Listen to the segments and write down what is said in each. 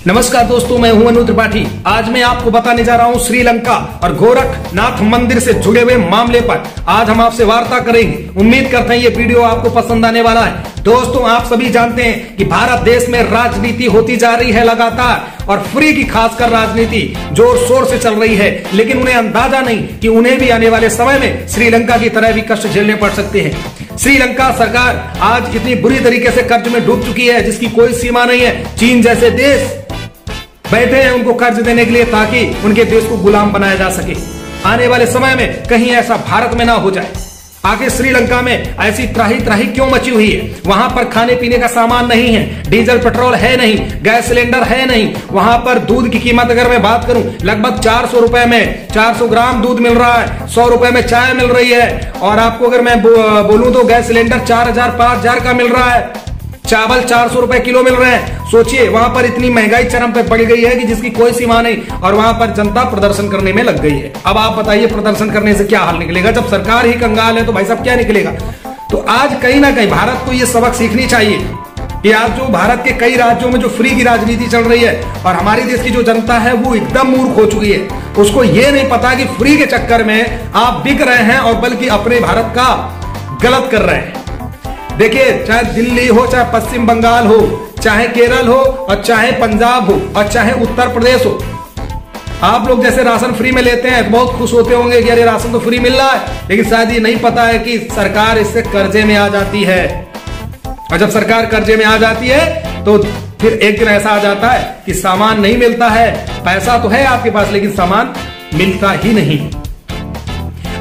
नमस्कार दोस्तों, मैं हूं अनु त्रिपाठी। आज मैं आपको बताने जा रहा हूं श्रीलंका और गोरखनाथ मंदिर से जुड़े हुए मामले पर आज हम आपसे वार्ता करेंगे। उम्मीद करते हैं ये वीडियो आपको पसंद आने वाला है। दोस्तों, आप सभी जानते हैं कि भारत देश में राजनीति होती जा रही है लगातार, और फ्री की खासकर राजनीति जोर शोर से चल रही है, लेकिन उन्हें अंदाजा नहीं कि उन्हें भी आने वाले समय में श्रीलंका की तरह भी कष्ट झेलने पड़ सकते हैं। श्रीलंका सरकार आज इतनी बुरी तरीके से कर्ज में डूब चुकी है जिसकी कोई सीमा नहीं है। चीन जैसे देश बैठे हैं उनको कर्ज देने के लिए ताकि उनके देश को गुलाम बनाया जा सके। आने वाले समय में कहीं ऐसा भारत में ना हो जाए। आखिर श्रीलंका में ऐसी त्राही त्राही क्यों मची हुई है? वहां पर खाने पीने का सामान नहीं है, डीजल पेट्रोल है नहीं, गैस सिलेंडर है नहीं। वहां पर दूध की कीमत अगर मैं बात करूं, लगभग 400 रुपए में 400 ग्राम दूध मिल रहा है, 100 रुपए में चाय मिल रही है। और आपको अगर मैं बोलूं तो गैस सिलेंडर 4000 5000 का मिल रहा है। चावल 400 रुपए किलो मिल रहे हैं। सोचिए, वहां पर इतनी महंगाई चरम पे बढ़ गई है कि जिसकी कोई सीमा नहीं, और वहां पर जनता प्रदर्शन करने में लग गई है। अब आप बताइए, प्रदर्शन करने से क्या हाल निकलेगा? जब सरकार ही कंगाल है तो भाई साहब क्या निकलेगा? तो आज कहीं ना कहीं भारत को यह सबक सीखनी चाहिए कि आज जो भारत के कई राज्यों में जो फ्री की राजनीति चल रही है और हमारी देश की जो जनता है वो एकदम मूर्ख हो चुकी है। उसको ये नहीं पता कि फ्री के चक्कर में आप बिक रहे हैं और बल्कि अपने भारत का गलत कर रहे हैं। देखिए, चाहे दिल्ली हो, चाहे पश्चिम बंगाल हो, चाहे केरल हो, और चाहे पंजाब हो, और चाहे उत्तर प्रदेश हो, आप लोग जैसे राशन फ्री में लेते हैं तो बहुत खुश होते होंगे कि अरे राशन तो फ्री मिल रहा है, लेकिन शायद ये नहीं पता है कि सरकार इससे कर्जे में आ जाती है। और जब सरकार कर्जे में आ जाती है तो फिर एक दिन ऐसा आ जाता है कि सामान नहीं मिलता है। पैसा तो है आपके पास लेकिन सामान मिलता ही नहीं।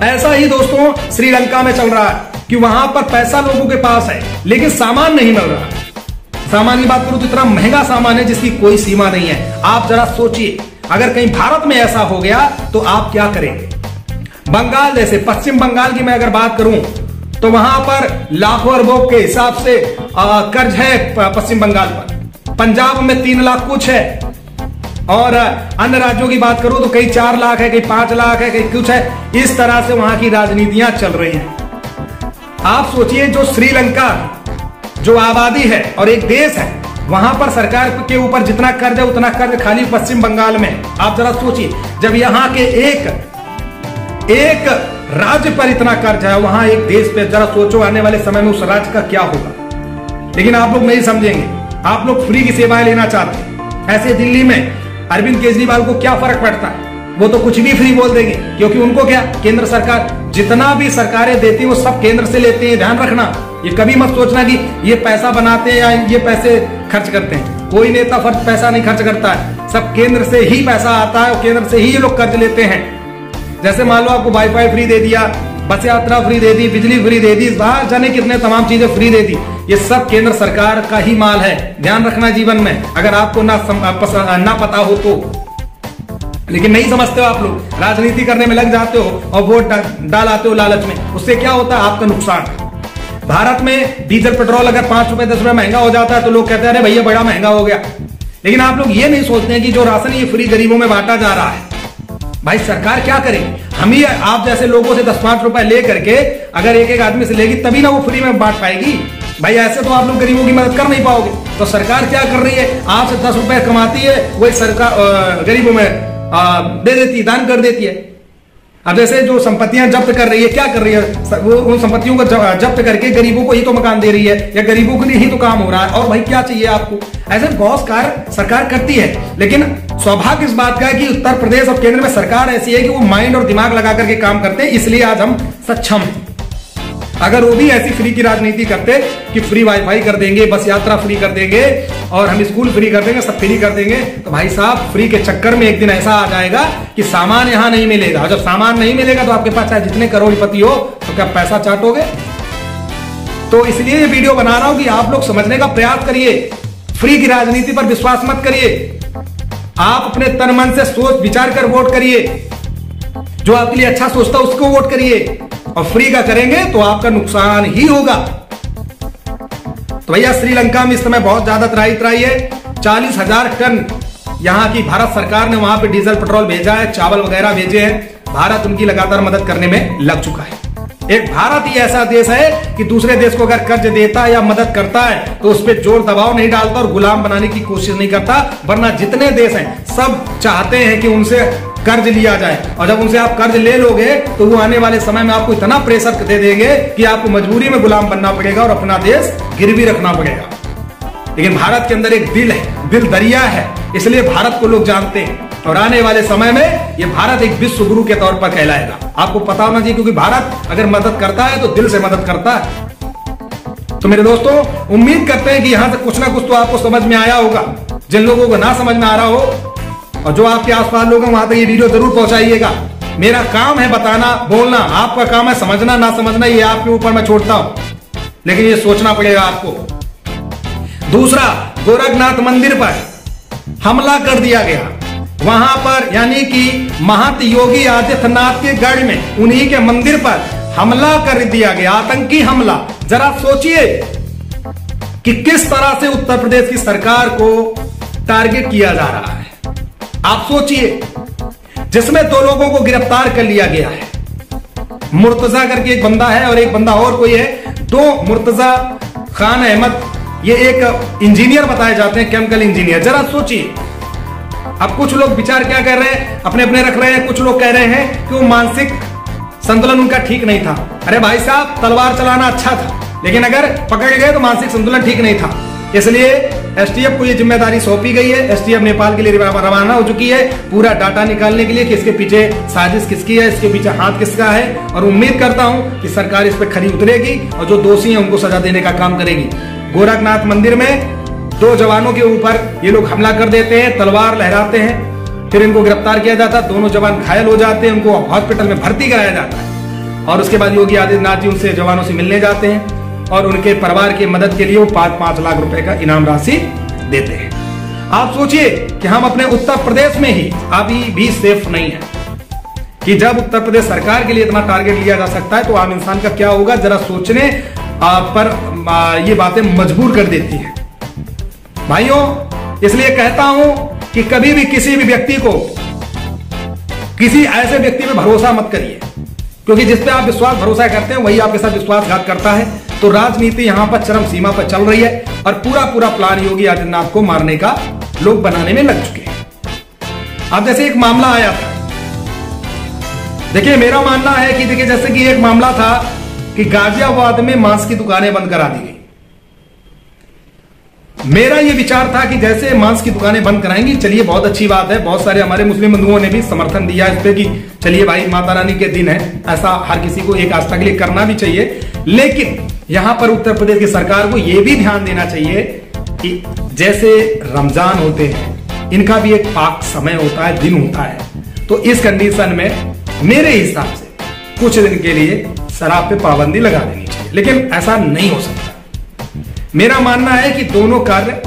ऐसा ही दोस्तों श्रीलंका में चल रहा है कि वहां पर पैसा लोगों के पास है लेकिन सामान नहीं मिल रहा। सामान की बात करूं तो इतना महंगा सामान है जिसकी कोई सीमा नहीं है। आप जरा सोचिए, अगर कहीं भारत में ऐसा हो गया तो आप क्या करेंगे? बंगाल जैसे, पश्चिम बंगाल की मैं अगर बात करूं तो वहां पर लाखों अरबों के हिसाब से कर्ज है पश्चिम बंगाल पर। पंजाब में 3 लाख कुछ है, और अन्य राज्यों की बात करूं तो कहीं 4 लाख है, कहीं 5 लाख है, कहीं कुछ है। इस तरह से वहां की राजनीतियां चल रही हैं। आप सोचिए, जो श्रीलंका जो आबादी है और एक देश है, वहां पर सरकार के ऊपर जितना कर्ज है उतना कर्ज खाली पश्चिम बंगाल में। आप जरा सोचिए, जब यहाँ के एक राज्य पर इतना कर्ज है, वहां एक देश पे, जरा सोचो आने वाले समय में उस राज्य का क्या होगा। लेकिन आप लोग नहीं समझेंगे, आप लोग फ्री की सेवाएं लेना चाहते हैं। ऐसे दिल्ली में अरविंद केजरीवाल को क्या फर्क पड़ता है? वो तो कुछ भी फ्री बोल देंगे, क्योंकि उनको क्या, केंद्र सरकार जितना भी सरकारें देती है वो सब केंद्र से लेते हैं। ध्यान रखना, ये कभी मत सोचना कि ये पैसा बनाते हैं या ये पैसे खर्च करते हैं। कोई नेता पैसा नहीं खर्च करता है, सब केंद्र से ही पैसा आता है और केंद्र से ही ये लोग कर्ज लेते हैं। जैसे मान लो आपको वाईफाई फ्री दे दिया, बस यात्रा फ्री दे दी, बिजली फ्री दे दी, बाहर जाने कितने तमाम चीजें फ्री दे दी। ये सब केंद्र सरकार का ही माल है। ध्यान रखना जीवन में, अगर आपको ना पता हो तो। लेकिन नहीं समझते हो, आप लोग राजनीति करने में लग जाते हो और वोट डाल आते हो लालच में। उससे क्या होता है? आपका नुकसान। भारत में डीजल पेट्रोल अगर 5 रुपए 10 रुपए महंगा हो जाता है तो लोग कहते हैं अरे भैया बड़ा महंगा हो गया। लेकिन आप लोग ये नहीं सोचते हैं कि जो राशन ये फ्री गरीबों में बांटा जा रहा है, भाई सरकार क्या करे? हम ही आप जैसे लोगों से 10-5 रुपए ले करके अगर एक आदमी से लेगी तभी ना वो फ्री में बांट पाएगी। भाई ऐसे तो आप लोग गरीबों की मदद कर नहीं पाओगे। तो सरकार क्या कर रही है? आपसे 10 रुपए कमाती है, वही सरकार गरीबों में दे देती है, दान कर देती है। अब जैसे जो संपत्तियां जब्त कर रही है, क्या कर रही है? वो उन संपत्तियों को जब्त करके गरीबों को ही तो मकान दे रही है, या गरीबों के लिए ही तो काम हो रहा है। और भाई क्या चाहिए आपको? ऐसे बहुत कार्य सरकार करती है, लेकिन सौभाग्य इस बात का है कि उत्तर प्रदेश और केंद्र में सरकार ऐसी है कि वो माइंड और दिमाग लगा करके काम करते हैं, इसलिए आज हम सक्षम हैं। अगर वो भी ऐसी फ्री की राजनीति करते कि फ्री वाईफाई कर देंगे, बस यात्रा फ्री कर देंगे, और हम स्कूल फ्री कर देंगे, सब फ्री कर देंगे, तो भाई साहब फ्री के चक्कर में एक दिन ऐसा आ जाएगा कि सामान यहां नहीं मिलेगा। और जब सामान नहीं मिलेगा तो आपके पास चाहे जितने करोड़पति हो तो क्या पैसा चाटोगे? तो इसलिए ये वीडियो बना रहा हूं कि आप लोग समझने का प्रयास करिए। फ्री की राजनीति पर विश्वास मत करिए। आप अपने तन मन से सोच विचार कर वोट करिए। जो आपके लिए अच्छा सोचता है उसको वोट करिए, और फ्री का करेंगे तो आपका नुकसान ही होगा। तो भैया श्रीलंका में इस समय बहुत ज्यादा त्राही है। 40,000 टन यहां की भारत सरकार ने वहां पे डीजल पेट्रोल भेजा है, चावल वगैरह भेजे हैं। भारत उनकी लगातार मदद करने में लग चुका है। एक भारत ही ऐसा देश है कि दूसरे देश को अगर कर्ज देता है या मदद करता है तो उस पर जोर दबाव नहीं डालता और गुलाम बनाने की कोशिश नहीं करता। वरना जितने देश हैं सब चाहते हैं कि उनसे कर्ज लिया जाए, और जब उनसे आप कर्ज ले लोगे तो वो आने वाले समय में आपको इतना प्रेशर दे देंगे कि आपको मजबूरी में गुलाम बनना पड़ेगा और अपना देश गिरवी रखना पड़ेगा। लेकिन भारत के अंदर एक दिल है, दिल दरिया है, इसलिए भारत को लोग जानते हैं और आने वाले समय में ये भारत एक विश्व गुरु के तौर पर कहलाएगा। आपको पता होना चाहिए, क्योंकि भारत अगर मदद करता है तो दिल से मदद करता है। तो मेरे दोस्तों, उम्मीद करते हैं कि यहां से कुछ ना कुछ तो आपको समझ में आया होगा। जिन लोगों को ना समझ में आ रहा हो और जो आपके आसपास लोग हैं वहां तक ये वीडियो जरूर पहुंचाइएगा। मेरा काम है बताना, बोलना, आपका काम है समझना ना समझना, ये आपके ऊपर मैं छोड़ता हूं, लेकिन ये सोचना पड़ेगा आपको। दूसरा, गोरखनाथ मंदिर पर हमला कर दिया गया। वहां पर यानी कि महंत योगी आदित्यनाथ के गढ़ में उन्हीं के मंदिर पर हमला कर दिया गया, आतंकी हमला। जरा सोचिए कि किस तरह से उत्तर प्रदेश की सरकार को टारगेट किया जा रहा है। आप सोचिए, जिसमें 2 लोगों को गिरफ्तार कर लिया गया है। मुर्तजा करके एक बंदा है और एक बंदा और कोई है। 2 मुर्तजा खान अहमद, ये एक इंजीनियर बताए जाते हैं, केमिकल इंजीनियर। जरा सोचिए, अब कुछ लोग विचार क्या कर रहे हैं, अपने अपने रख रहे हैं। कुछ लोग कह रहे हैं कि वो मानसिक संतुलन उनका ठीक नहीं था। अरे भाई साहब, तलवार चलाना अच्छा था, लेकिन अगर पकड़ गए तो मानसिक संतुलन ठीक नहीं था। इसलिए एसटीएफ को ये जिम्मेदारी सौंपी गई है। एसटीएफ नेपाल के लिए रवाना हो चुकी है पूरा डाटा निकालने के लिए कि इसके पीछे साजिश किसकी है, इसके पीछे हाथ किसका है। और उम्मीद करता हूं कि सरकार इस पर खरी उतरेगी और जो दोषी हैं उनको सजा देने का काम करेगी। गोरखनाथ मंदिर में 2 जवानों के ऊपर ये लोग हमला कर देते हैं, तलवार लहराते हैं, फिर इनको गिरफ्तार किया जाता है। दोनों जवान घायल हो जाते हैं, उनको हॉस्पिटल में भर्ती कराया जाता है और उसके बाद योगी आदित्यनाथ जी उनसे जवानों से मिलने जाते हैं और उनके परिवार की मदद के लिए वो 5-5 लाख रुपए का इनाम राशि देते हैं। आप सोचिए कि हम अपने उत्तर प्रदेश में ही अभी भी सेफ नहीं है, कि जब उत्तर प्रदेश सरकार के लिए इतना टारगेट लिया जा सकता है तो आम इंसान का क्या होगा। जरा सोचने पर ये बातें मजबूर कर देती है भाइयों। इसलिए कहता हूं कि कभी भी किसी भी व्यक्ति को, किसी ऐसे व्यक्ति पे भरोसा मत करिए, क्योंकि जिस पे आप विश्वास भरोसा करते हैं वही आपके साथ विश्वासघात करता है। तो राजनीति यहां पर चरम सीमा पर चल रही है और पूरा प्लान योगी आदित्यनाथ को मारने का लोग बनाने में लग चुके हैं। अब जैसे एक मामला आया था, देखिए मेरा मानना है कि देखिए जैसे कि एक मामला था कि गाजियाबाद में मांस की दुकानें बंद करा दी गई। मेरा यह विचार था कि जैसे मांस की दुकानें बंद कराएंगी, चलिए बहुत अच्छी बात है। बहुत सारे हमारे मुस्लिम बंधुओं ने भी समर्थन दिया इस पे कि चलिए भाई माता रानी के दिन है, ऐसा हर किसी को एक आस्था के लिए करना भी चाहिए। लेकिन यहां पर उत्तर प्रदेश की सरकार को यह भी ध्यान देना चाहिए कि जैसे रमजान होते हैं, इनका भी एक पाक समय होता है, दिन होता है। तो इस कंडीशन में मेरे हिसाब से कुछ दिन के लिए शराब पे पाबंदी लगा देनी चाहिए, लेकिन ऐसा नहीं हो सकता। मेरा मानना है कि दोनों कार्य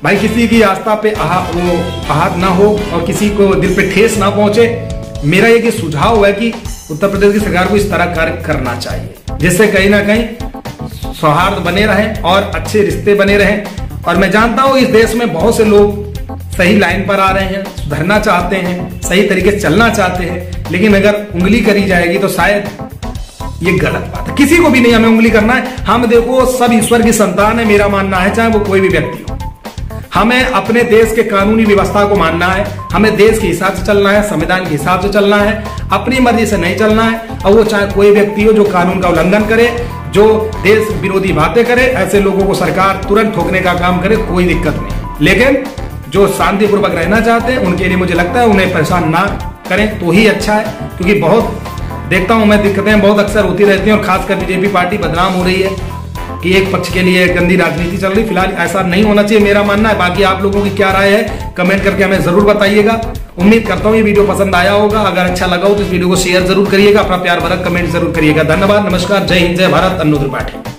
भाई किसी की आस्था पे आहत ना हो और किसी को दिल पे ठेस ना पहुंचे। मेरा एक सुझाव है कि उत्तर प्रदेश की सरकार को इस तरह कार्य करना चाहिए, जिससे कहीं ना कहीं सौहार्द बने रहे और अच्छे रिश्ते बने रहे। और मैं जानता हूं इस देश में बहुत से लोग सही लाइन पर आ रहे हैं, सुधरना चाहते हैं, सही तरीके से चलना चाहते हैं, लेकिन अगर उंगली करी जाएगी तो शायद ये गलत बात है। किसी को भी नहीं हमें उंगली करना है। हम देखो सब ईश्वर की संतान है, मेरा मानना है, चाहे वो कोई भी व्यक्ति हो। हमें अपने देश के कानूनी व्यवस्था को मानना है, हमें देश के हिसाब से चलना है, संविधान के हिसाब से चलना है, अपनी मर्जी से नहीं चलना है। और वो चाहे कोई व्यक्ति हो जो कानून का उल्लंघन करे, जो देश विरोधी बातें करे, ऐसे लोगों को सरकार तुरंत ठोकने का काम करे, कोई दिक्कत नहीं। लेकिन जो शांतिपूर्वक रहना चाहते हैं उनके लिए मुझे लगता है उन्हें परेशान ना करें तो ही अच्छा है, क्योंकि बहुत देखता हूं मैं दिक्कतें बहुत अक्सर होती रहती हैं और खासकर बीजेपी पार्टी बदनाम हो रही है कि एक पक्ष के लिए गंदी राजनीति चल रही। फिलहाल ऐसा नहीं होना चाहिए, मेरा मानना है। बाकी आप लोगों की क्या राय है कमेंट करके हमें जरूर बताइएगा। उम्मीद करता हूं ये वीडियो पसंद आया होगा। अगर अच्छा लगा हो तो इस वीडियो को शेयर जरूर करिएगा, अपना प्यार भरा कमेंट जरूर करिएगा। धन्यवाद, नमस्कार, जय हिंद, जय भारत, अन्नू त्रिपाठी।